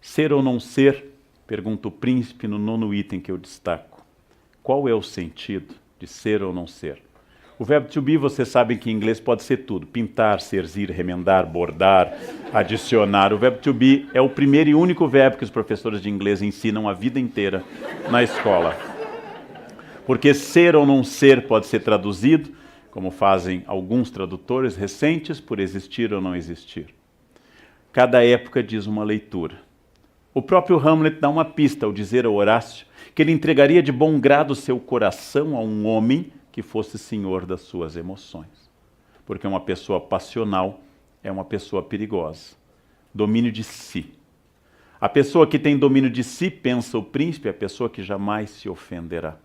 Ser ou não ser? Pergunta o príncipe no 9º item que eu destaco. Qual é o sentido de ser ou não ser? O verbo to be, vocês sabem que em inglês pode ser tudo. Pintar, serzir, remendar, bordar, adicionar. O verbo to be é o primeiro e único verbo que os professores de inglês ensinam a vida inteira na escola. Porque ser ou não ser pode ser traduzido, como fazem alguns tradutores recentes, por existir ou não existir. Cada época diz uma leitura. O próprio Hamlet dá uma pista ao dizer a Horácio que ele entregaria de bom grado seu coração a um homem que fosse senhor das suas emoções. Porque uma pessoa passional é uma pessoa perigosa. Domínio de si. A pessoa que tem domínio de si, pensa o príncipe, é a pessoa que jamais se ofenderá.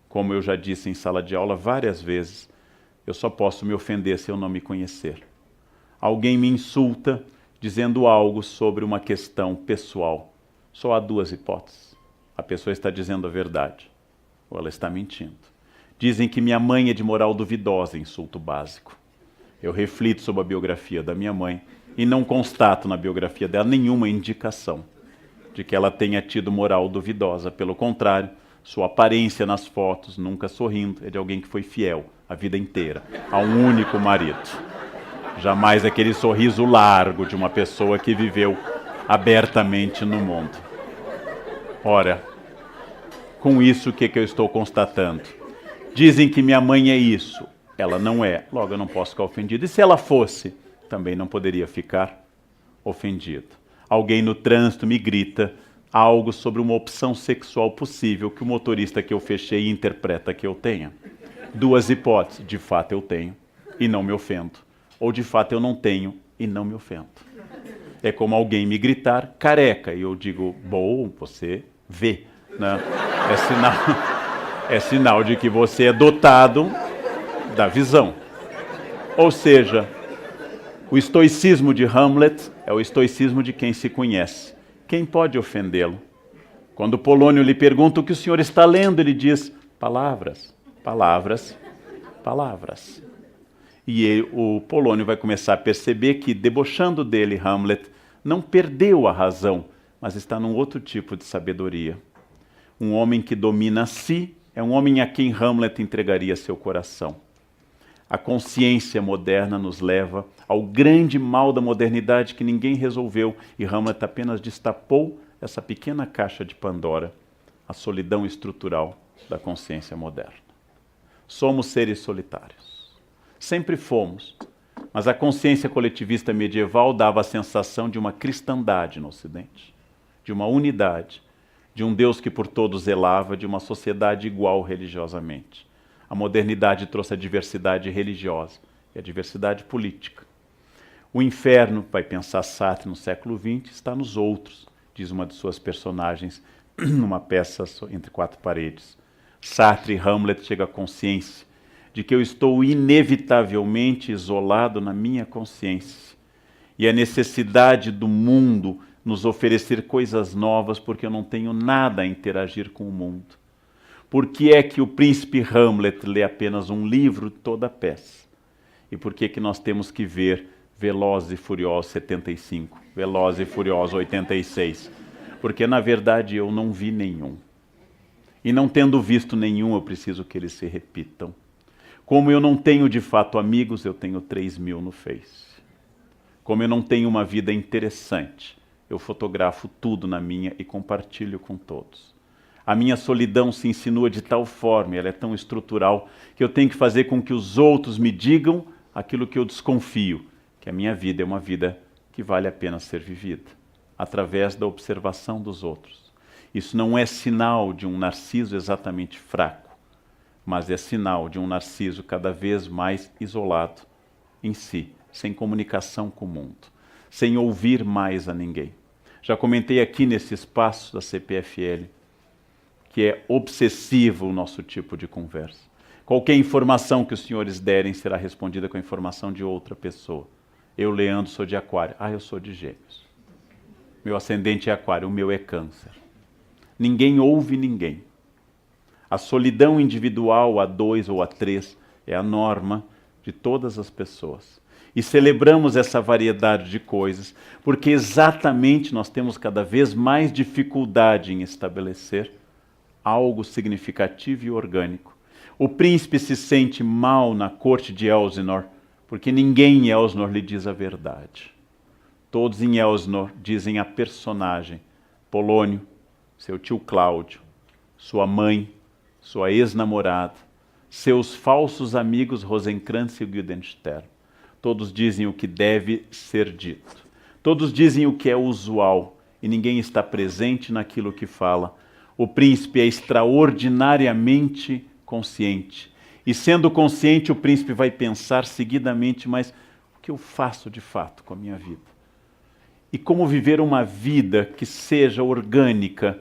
Como eu já disse em sala de aula várias vezes, eu só posso me ofender se eu não me conhecer. Alguém me insulta dizendo algo sobre uma questão pessoal. Só há duas hipóteses. A pessoa está dizendo a verdade, ou ela está mentindo. Dizem que minha mãe é de moral duvidosa, insulto básico. Eu reflito sobre a biografia da minha mãe e não constato na biografia dela nenhuma indicação de que ela tenha tido moral duvidosa. Pelo contrário, sua aparência nas fotos, nunca sorrindo, é de alguém que foi fiel a vida inteira a um único marido. Jamais aquele sorriso largo de uma pessoa que viveu abertamente no mundo. Ora, com isso o que eu estou constatando? Dizem que minha mãe é isso. Ela não é, logo eu não posso ficar ofendido. E se ela fosse, também não poderia ficar ofendido. Alguém no trânsito me grita algo sobre uma opção sexual possível que o motorista que eu fechei interpreta que eu tenha. Duas hipóteses. De fato eu tenho e não me ofendo. Ou de fato eu não tenho e não me ofendo. É como alguém me gritar careca e eu digo, bom, você vê. Né? É sinal de que você é dotado da visão. Ou seja, o estoicismo de Hamlet é o estoicismo de quem se conhece. Quem pode ofendê-lo? Quando Polônio lhe pergunta o que o senhor está lendo, ele diz, palavras, palavras, palavras. E o Polônio vai começar a perceber que, debochando dele, Hamlet não perdeu a razão, mas está num outro tipo de sabedoria. Um homem que domina a si é um homem a quem Hamlet entregaria seu coração. A consciência moderna nos leva ao grande mal da modernidade que ninguém resolveu e Hamlet apenas destapou essa pequena caixa de Pandora, a solidão estrutural da consciência moderna. Somos seres solitários. Sempre fomos, mas a consciência coletivista medieval dava a sensação de uma cristandade no Ocidente, de uma unidade, de um Deus que por todos zelava, de uma sociedade igual religiosamente. A modernidade trouxe a diversidade religiosa e a diversidade política. O inferno, vai pensar Sartre no século XX, está nos outros, diz uma de suas personagens numa peça entre quatro paredes. Sartre e Hamlet chega à consciência de que eu estou inevitavelmente isolado na minha consciência. E a necessidade do mundo nos oferecer coisas novas porque eu não tenho nada a interagir com o mundo. Por que é que o príncipe Hamlet lê apenas um livro toda a peça? E por que é que nós temos que ver Velozes e Furiosos 75, Velozes e Furiosos 86? Porque na verdade eu não vi nenhum. E não tendo visto nenhum, eu preciso que eles se repitam. Como eu não tenho de fato amigos, eu tenho 3.000 no Face. Como eu não tenho uma vida interessante, eu fotografo tudo na minha e compartilho com todos. A minha solidão se insinua de tal forma, ela é tão estrutural, que eu tenho que fazer com que os outros me digam aquilo que eu desconfio, que a minha vida é uma vida que vale a pena ser vivida, através da observação dos outros. Isso não é sinal de um narciso exatamente fraco, mas é sinal de um narciso cada vez mais isolado em si, sem comunicação com o mundo, sem ouvir mais a ninguém. Já comentei aqui nesse espaço da CPFL que é obsessivo o nosso tipo de conversa. Qualquer informação que os senhores derem será respondida com a informação de outra pessoa. Eu, Leandro, sou de Aquário. Ah, eu sou de Gêmeos. Meu ascendente é Aquário, o meu é Câncer. Ninguém ouve ninguém. A solidão individual a 2 ou a 3 é a norma de todas as pessoas. E celebramos essa variedade de coisas, porque exatamente nós temos cada vez mais dificuldade em estabelecer algo significativo e orgânico. O príncipe se sente mal na corte de Elsinor, porque ninguém em Elsinor lhe diz a verdade. Todos em Elsinor dizem a personagem, Polônio, seu tio Cláudio, sua mãe, sua ex-namorada, seus falsos amigos Rosencrantz e Guildenstern. Todos dizem o que deve ser dito. Todos dizem o que é usual e ninguém está presente naquilo que fala. O príncipe é extraordinariamente consciente. E sendo consciente, o príncipe vai pensar seguidamente, mas o que eu faço de fato com a minha vida? E como viver uma vida que seja orgânica,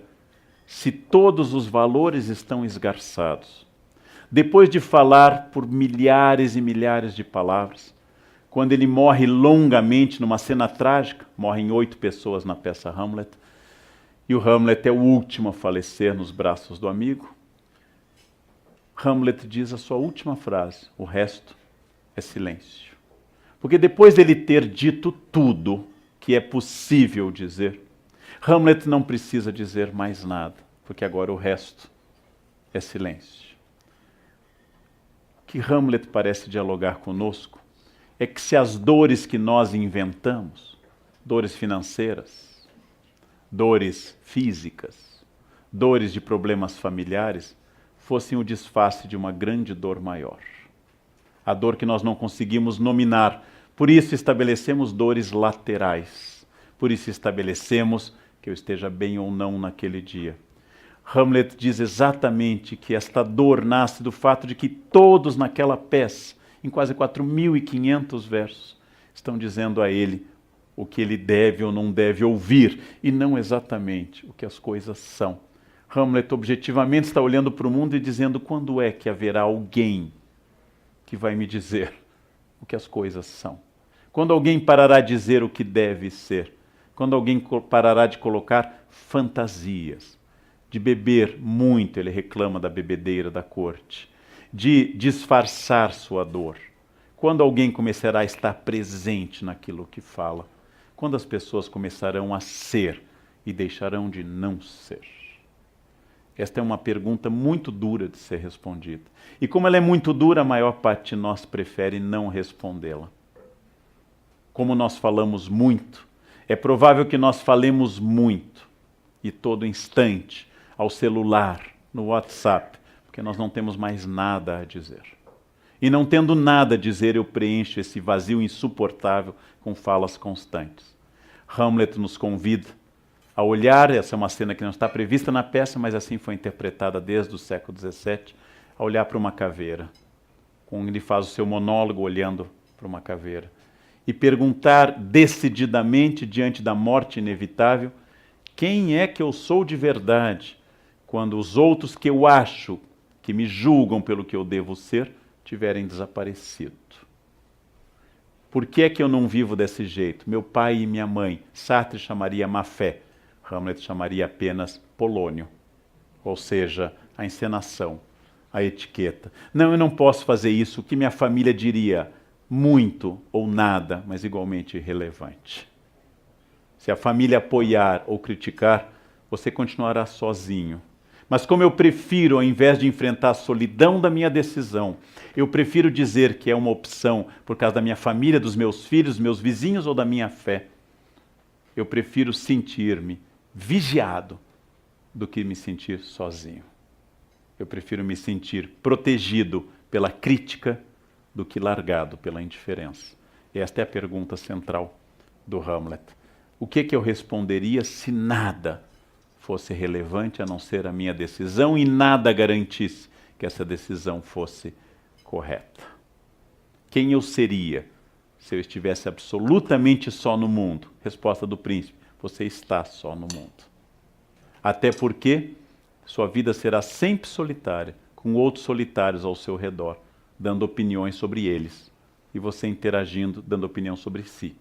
se todos os valores estão esgarçados? Depois de falar por milhares e milhares de palavras, quando ele morre longamente numa cena trágica, morrem 8 pessoas na peça Hamlet, e o Hamlet é o último a falecer nos braços do amigo, Hamlet diz a sua última frase, o resto é silêncio. Porque depois dele ter dito tudo que é possível dizer, Hamlet não precisa dizer mais nada, porque agora o resto é silêncio. O que Hamlet parece dialogar conosco é que se as dores que nós inventamos, dores financeiras, dores físicas, dores de problemas familiares, fossem o disfarce de uma grande dor maior. A dor que nós não conseguimos nominar. Por isso estabelecemos dores laterais. Por isso estabelecemos que eu esteja bem ou não naquele dia. Hamlet diz exatamente que esta dor nasce do fato de que todos naquela peça, em quase 4.500 versos, estão dizendo a ele o que ele deve ou não deve ouvir, e não exatamente o que as coisas são. Hamlet objetivamente está olhando para o mundo e dizendo: quando é que haverá alguém que vai me dizer o que as coisas são? Quando alguém parará de dizer o que deve ser? Quando alguém parará de colocar fantasias, de beber muito, ele reclama da bebedeira da corte, de disfarçar sua dor? Quando alguém começará a estar presente naquilo que fala? Quando as pessoas começarão a ser e deixarão de não ser? Esta é uma pergunta muito dura de ser respondida. E como ela é muito dura, a maior parte de nós prefere não respondê-la. Como nós falamos muito, é provável que nós falemos muito, e todo instante, ao celular, no WhatsApp, porque nós não temos mais nada a dizer. E não tendo nada a dizer, eu preencho esse vazio insuportável com falas constantes. Hamlet nos convida a olhar, essa é uma cena que não está prevista na peça, mas assim foi interpretada desde o século XVII, a olhar para uma caveira. Quando ele faz o seu monólogo olhando para uma caveira. E perguntar decididamente, diante da morte inevitável, quem é que eu sou de verdade, quando os outros que eu acho, que me julgam pelo que eu devo ser, tiverem desaparecido. Por que é que eu não vivo desse jeito? Meu pai e minha mãe, Sartre chamaria má fé, Hamlet chamaria apenas Polônio, ou seja, a encenação, a etiqueta. Não, eu não posso fazer isso, o que minha família diria? Muito ou nada, mas igualmente irrelevante. Se a família apoiar ou criticar, você continuará sozinho. Mas como eu prefiro, ao invés de enfrentar a solidão da minha decisão, eu prefiro dizer que é uma opção por causa da minha família, dos meus filhos, dos meus vizinhos ou da minha fé, eu prefiro sentir-me vigiado do que me sentir sozinho. Eu prefiro me sentir protegido pela crítica do que largado pela indiferença. E esta é a pergunta central do Hamlet. O que eu responderia se nada fosse relevante a não ser a minha decisão e nada garantisse que essa decisão fosse correta? Quem eu seria se eu estivesse absolutamente só no mundo? Resposta do príncipe: você está só no mundo. Até porque sua vida será sempre solitária, com outros solitários ao seu redor, dando opiniões sobre eles, e você interagindo, dando opinião sobre si.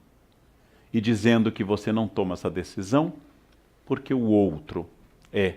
E dizendo que você não toma essa decisão porque o outro é